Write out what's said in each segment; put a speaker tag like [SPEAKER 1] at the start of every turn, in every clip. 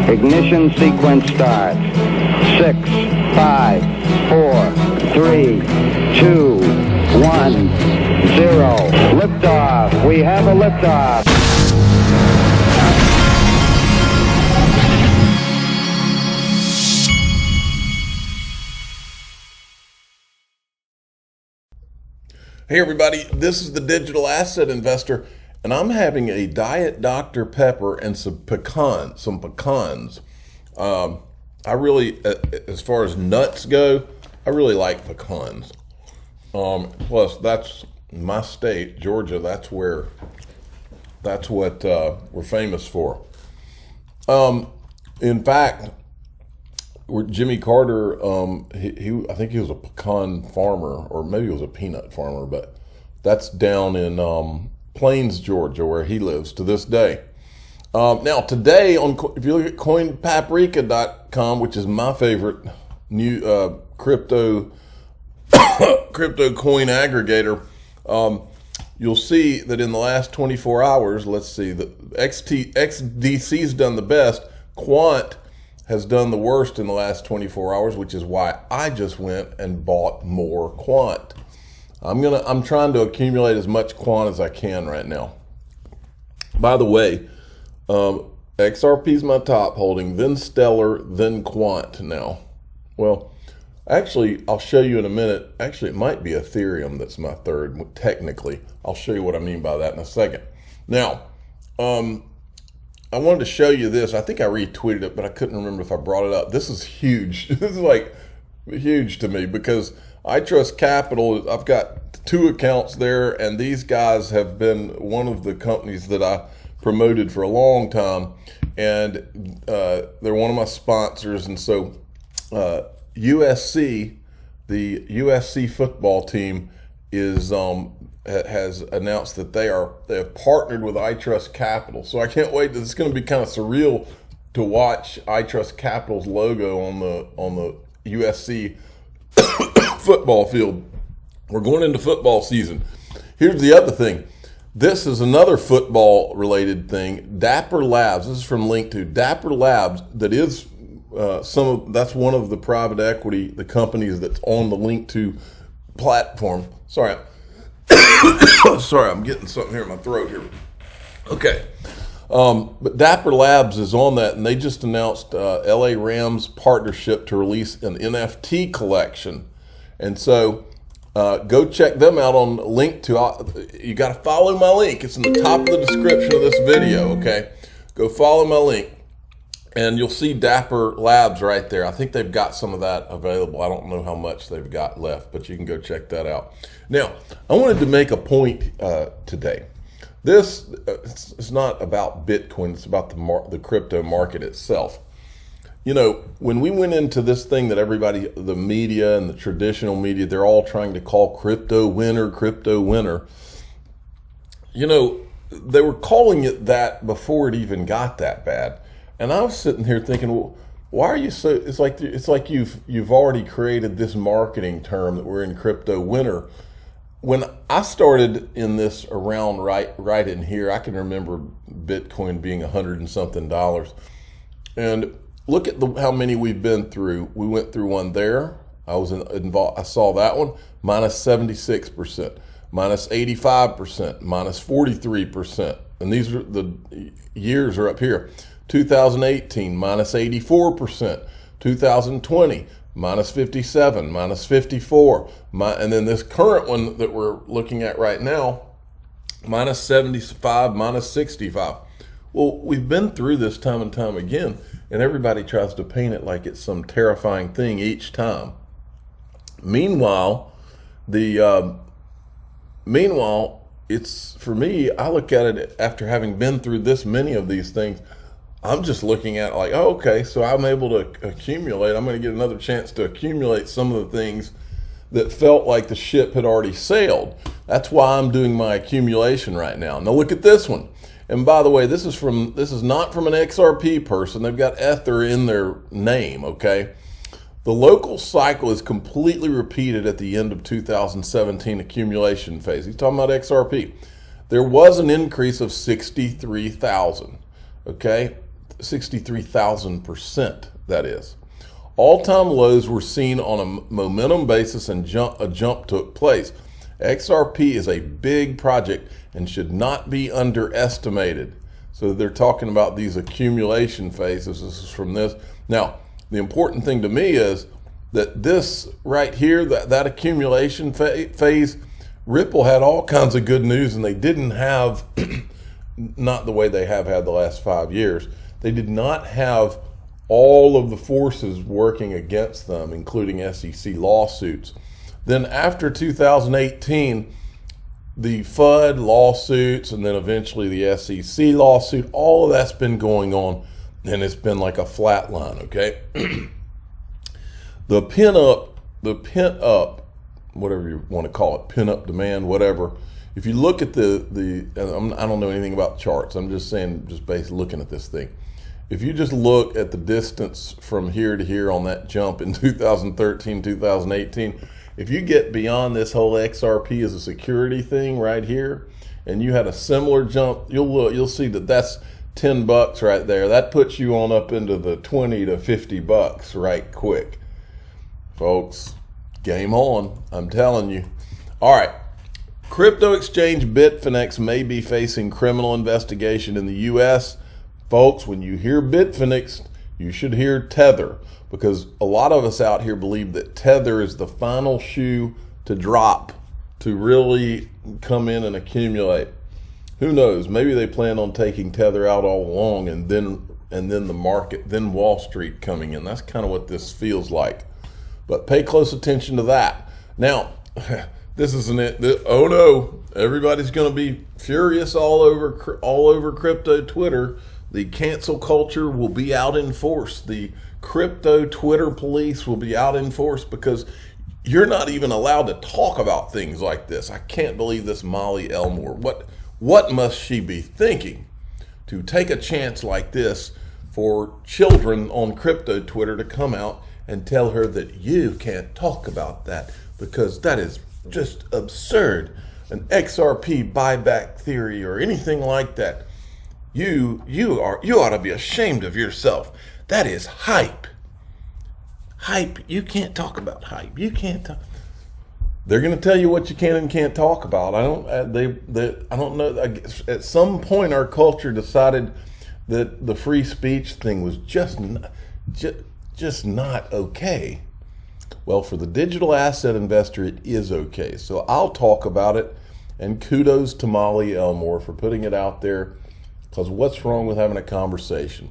[SPEAKER 1] Ignition sequence starts. 6, 5, 4, 3, 2, 1, 0. Liftoff. We have a liftoff.
[SPEAKER 2] Hey everybody, this is the Digital Asset Investor, and I'm having a Diet Dr. Pepper and some pecans. I really, as far as nuts go, I really like pecans. Plus, that's my state, Georgia. That's what we're famous for. In fact, Jimmy Carter, I think he was a pecan farmer, or maybe he was a peanut farmer, but that's down in Plains, Georgia, where he lives to this day. Now today, if you look at coinpaprika.com, which is my favorite new crypto coin aggregator, you'll see that in the last 24 hours, let's see, the XDC's done the best. Quant has done the worst in the last 24 hours, which is why I just went and bought more Quant. I'm trying to accumulate as much Quant as I can right now. By the way, XRP is my top holding, then Stellar, then Quant now. Well, actually, I'll show you in a minute. Actually, it might be Ethereum that's my third, technically. I'll show you what I mean by that in a second. Now, I wanted to show you this. I think I retweeted it, but I couldn't remember if I brought it up. This is huge. This is like huge to me because iTrustCapital, I've got 2 accounts there, and these guys have been one of the companies that I promoted for a long time, and they're one of my sponsors. And so USC, the USC football team, has announced that they have partnered with iTrustCapital. So I can't wait. It's going to be kind of surreal to watch iTrustCapital's logo on the USC football field. We're going into football season. Here's the other thing. This is another football related thing. Dapper Labs. This is from Link to Dapper Labs. That is that's one of the private equity, the companies that's on the Link to platform. Sorry, I'm getting something here in my throat here. Okay. But Dapper Labs is on that, and they just announced LA Rams partnership to release an NFT collection. And so go check them out on Link to. You got to follow my link. It's in the top of the description of this video, okay? Go follow my link, and you'll see Dapper Labs right there. I think they've got some of that available. I don't know how much they've got left, but you can go check that out. Now, I wanted to make a point today. This is not about Bitcoin. It's about the crypto market itself. You know, when we went into this thing that everybody, the media and the traditional media, they're all trying to call crypto winter. You know, they were calling it that before it even got that bad. And I was sitting here thinking, well, why are you so? It's like you've already created this marketing term that we're in crypto winter. When I started in this around right in here, I can remember Bitcoin being $100 and something. And look at how many we've been through. We went through one there. I was involved. I saw that one, minus 76%, minus 85%, minus 43%. And these are the years are up here. 2018, minus 84%. 2020, minus 57, minus 54. And then this current one that we're looking at right now, minus 75, minus 65. Well, we've been through this time and time again, and everybody tries to paint it like it's some terrifying thing each time. Meanwhile, it's, for me, I look at it after having been through this many of these things. I'm just looking at it like, oh, okay, so I'm able to accumulate. I'm going to get another chance to accumulate some of the things that felt like the ship had already sailed. That's why I'm doing my accumulation right now. Now look at this one. And by the way, this is not from an XRP person. They've got Ether in their name, okay? The local cycle is completely repeated at the end of 2017 accumulation phase. He's talking about XRP. There was an increase of 63,000, okay? 63,000%, that is. All-time lows were seen on a momentum basis and a jump took place. XRP is a big project and should not be underestimated. So they're talking about these accumulation phases. This is from this. Now, the important thing to me is that this right here, that accumulation phase, Ripple had all kinds of good news, and they didn't have, not the way they have had the last 5 years, they did not have all of the forces working against them, including SEC lawsuits. Then after 2018, the FUD lawsuits, and then eventually the SEC lawsuit, all of that's been going on, and it's been like a flat line, okay? The pent up, whatever you want to call it, pent up demand, whatever. If you look at I don't know anything about charts. I'm just saying, just basically looking at this thing. If you just look at the distance from here to here on that jump in 2013, 2018, if you get beyond this whole XRP as a security thing right here, and you had a similar jump, you'll see that that's $10 right there. That puts you on up into the 20 to 50 bucks right quick. Folks, game on, I'm telling you. All right, crypto exchange Bitfinex may be facing criminal investigation in the U.S. Folks, when you hear Bitfinex, you should hear Tether, because a lot of us out here believe that Tether is the final shoe to drop to really come in and accumulate. Who knows? Maybe they plan on taking Tether out all along, and then the market, then Wall Street coming in. That's kind of what this feels like. But pay close attention to that. Now, this isn't it. Oh no, everybody's going to be furious all over crypto Twitter. The cancel culture will be out in force. The crypto Twitter police will be out in force, because you're not even allowed to talk about things like this. I can't believe this Molly Elmore. What must she be thinking to take a chance like this for children on crypto Twitter to come out and tell her that you can't talk about that because that is just absurd. An XRP buyback theory or anything like that. You ought to be ashamed of yourself. That is hype. Hype. You can't talk about hype. You can't talk. They're going to tell you what you can and can't talk about. I don't know. At some point, our culture decided that the free speech thing was just not okay. Well, for the digital asset investor, it is okay. So I'll talk about it. And kudos to Molly Elmore for putting it out there. Because what's wrong with having a conversation?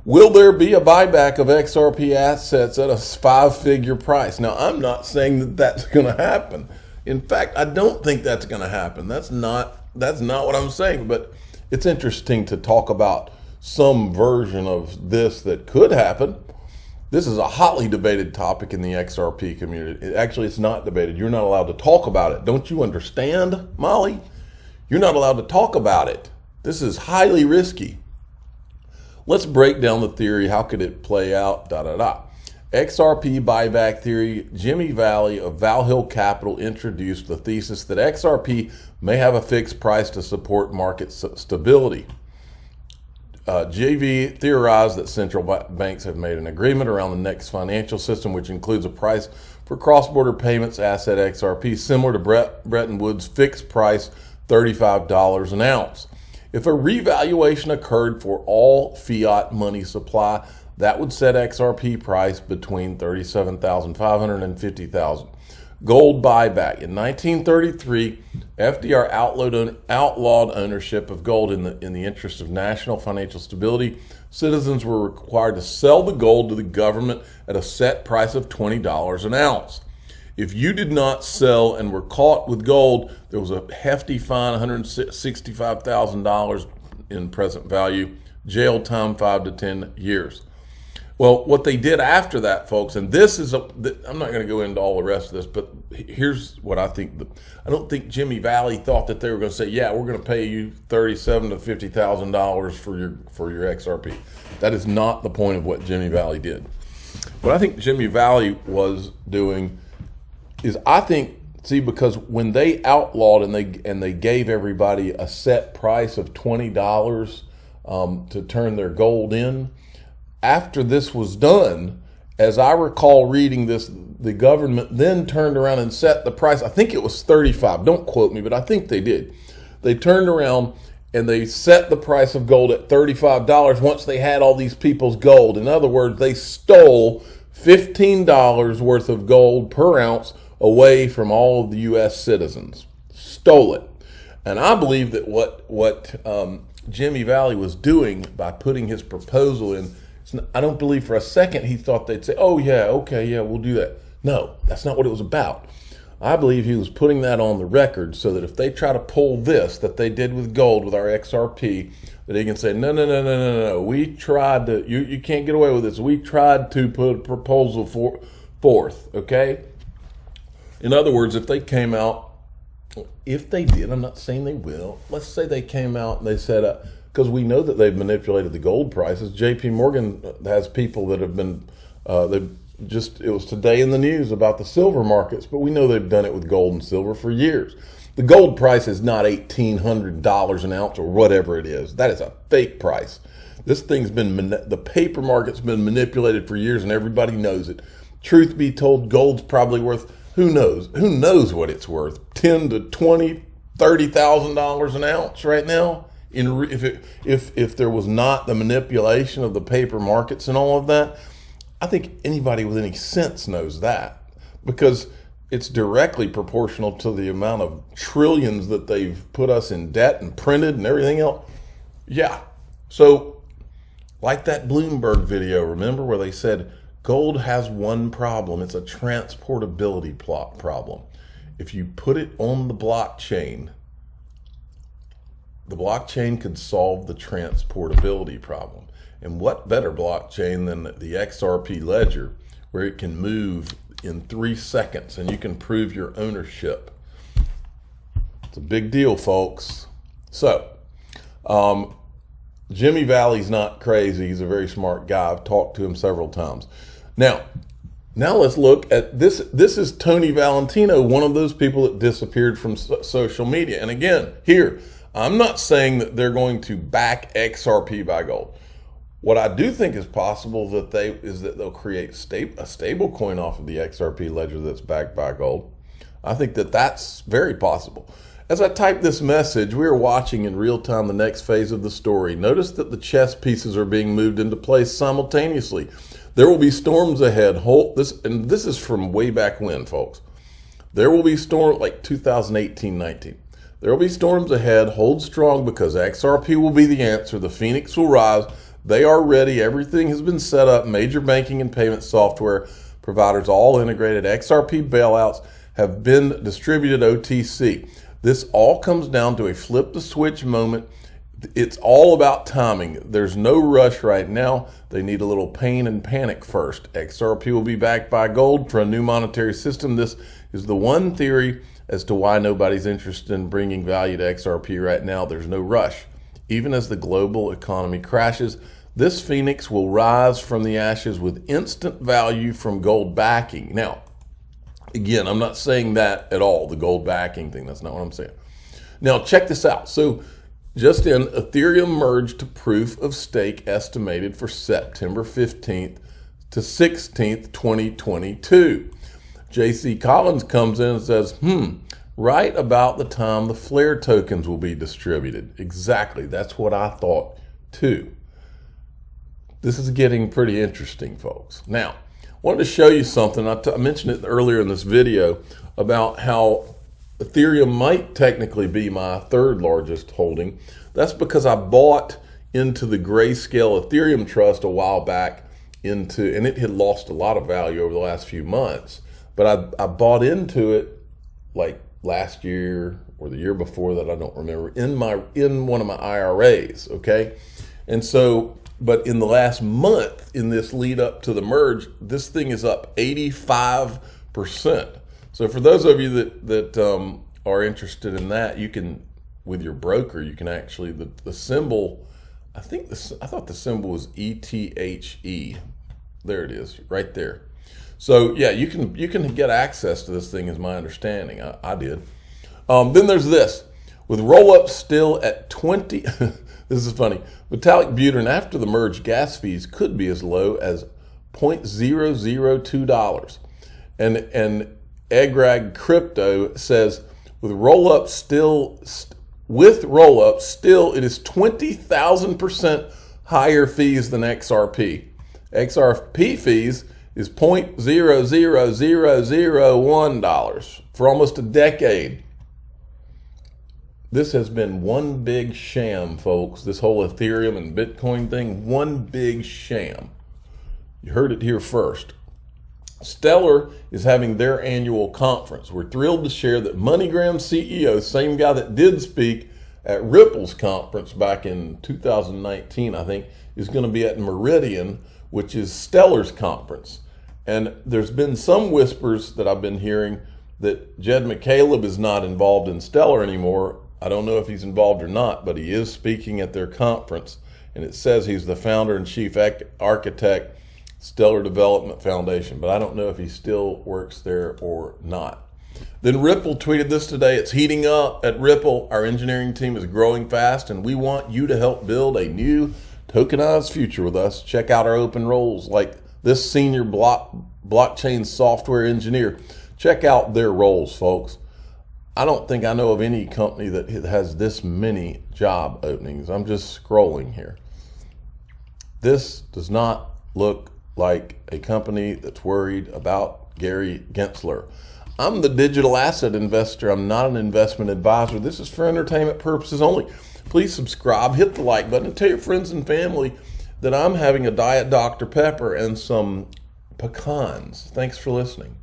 [SPEAKER 2] Will there be a buyback of XRP assets at a 5-figure price? Now, I'm not saying that that's going to happen. In fact, I don't think that's going to happen. That's not what I'm saying. But it's interesting to talk about some version of this that could happen. This is a hotly debated topic in the XRP community. Actually, it's not debated. You're not allowed to talk about it. Don't you understand, Molly? You're not allowed to talk about it. This is highly risky. Let's break down the theory. How could it play out? XRP buyback theory. Jimmy Valley of Valhill Capital introduced the thesis that XRP may have a fixed price to support market stability. JV theorized that central banks have made an agreement around the next financial system, which includes a price for cross-border payments asset XRP, similar to Bretton Woods' fixed price $35 an ounce. If a revaluation occurred for all fiat money supply, that would set XRP price between $37,500 and $50,000. Gold buyback. In 1933, FDR outlawed ownership of gold in the interest of national financial stability. Citizens were required to sell the gold to the government at a set price of $20 an ounce. If you did not sell and were caught with gold, there was a hefty fine, $165,000 in present value, jail time 5 to 10 years. Well, what they did after that, folks, and this is, I'm not going to go into all the rest of this, but here's what I think. I don't think Jimmy Valley thought that they were going to say, yeah, we're going to pay you $37,000 to $50,000 for your XRP. That is not the point of what Jimmy Valley did. What I think Jimmy Valley was doing is, because when they outlawed and they gave everybody a set price of $20 to turn their gold in. After this was done, as I recall reading this, the government then turned around and set the price. I think it was 35. Don't quote me, but I think they did. They turned around and they set the price of gold at $35 once they had all these people's gold. In other words, they stole $15 worth of gold per ounce away from all of the U.S. citizens. Stole it. And I believe that what Jimmy Valley was doing by putting his proposal in, I don't believe for a second he thought they'd say, oh yeah, okay, yeah, we'll do that. No, that's not what it was about. I believe he was putting that on the record so that if they try to pull this that they did with gold with our XRP, that he can say, no, we tried to, you can't get away with this. We tried to put a proposal forth, okay? In other words, if they came out, if they did, I'm not saying they will, let's say they came out and they said, because we know that they've manipulated the gold prices. JP Morgan has people that have been, it was today in the news about the silver markets, but we know they've done it with gold and silver for years. The gold price is not $1,800 an ounce or whatever it is. That is a fake price. This thing's been, the paper market's been manipulated for years and everybody knows it. Truth be told, gold's probably worth, who knows what it's worth, $10,000 to $20,000, $30,000 an ounce right now. If there was not the manipulation of the paper markets and all of that, I think anybody with any sense knows that, because it's directly proportional to the amount of trillions that they've put us in debt and printed and everything else. Yeah. So like that Bloomberg video, remember, where they said gold has one problem. It's a transportability problem. If you put it on the blockchain could solve the transportability problem. And what better blockchain than the XRP ledger, where it can move in 3 seconds and you can prove your ownership. It's a big deal, folks. So, Jimmy Valley's not crazy. He's a very smart guy. I've talked to him several times. Now let's look at this. This is Tony Valentino, one of those people that disappeared from social media. And again, here, I'm not saying that they're going to back XRP by gold. What I do think is possible that they'll create a stable coin off of the XRP ledger that's backed by gold. I think that that's very possible. As I type this message, we are watching in real time the next phase of the story. Notice that the chess pieces are being moved into place simultaneously. There will be storms ahead. This is from way back when, folks. There will be storms like 2018, 19. There will be storms ahead. Hold strong, because XRP will be the answer. The Phoenix will rise. They are ready. Everything has been set up. Major banking and payment software providers, all integrated. XRP bailouts have been distributed OTC. This all comes down to a flip the switch moment. It's all about timing. There's no rush right now. They need a little pain and panic first. XRP will be backed by gold for a new monetary system. This is the one theory as to why nobody's interested in bringing value to XRP right now. There's no rush. Even as the global economy crashes, this Phoenix will rise from the ashes with instant value from gold backing. Now, again, I'm not saying that at all, the gold backing thing. That's not what I'm saying. Now, check this out. So, just in, Ethereum merged to proof of stake estimated for September 15th to 16th, 2022. JC Collins comes in and says, right about the time the Flare tokens will be distributed. Exactly. That's what I thought too. This is getting pretty interesting, folks. Now, I wanted to show you something. I mentioned it earlier in this video about how Ethereum might technically be my third largest holding. That's because I bought into the Grayscale Ethereum Trust a while back and it had lost a lot of value over the last few months. But I bought into it like last year or the year before that, I don't remember, in one of my IRAs, okay? And so, but in the last month, in this lead up to the merge, this thing is up 85%. So for those of you that are interested in that, you can, with your broker, you can actually, the symbol, I thought the symbol was ETHE. There it is, right there. So yeah, you can get access to this thing, is my understanding. I did. Then there's this. With Rollups still at 20, This is funny. Metallic butane after the merged gas fees could be as low as $0.002. And Agrag Crypto says with Rollups still it is 20,000% higher fees than XRP. XRP fees is $0.00001 for almost a decade. This has been one big sham, folks. This whole Ethereum and Bitcoin thing, one big sham. You heard it here first. Stellar is having their annual conference. We're thrilled to share that MoneyGram CEO, same guy that did speak at Ripple's conference back in 2019, I think, is going to be at Meridian, which is Stellar's conference. And there's been some whispers that I've been hearing that Jed McCaleb is not involved in Stellar anymore. I don't know if he's involved or not, but he is speaking at their conference. And it says he's the founder and chief architect, Stellar Development Foundation, but I don't know if he still works there or not. Then Ripple tweeted this today. It's heating up at Ripple. Our engineering team is growing fast, and we want you to help build a new tokenized future with us. Check out our open roles like this senior blockchain software engineer. Check out their roles, folks. I don't think I know of any company that has this many job openings. I'm just scrolling here. This does not look like a company that's worried about Gary Gensler. I'm the digital asset investor. I'm not an investment advisor. This is for entertainment purposes only. Please subscribe, hit the like button, and tell your friends and family that I'm having a Diet Dr. Pepper and some pecans. Thanks for listening.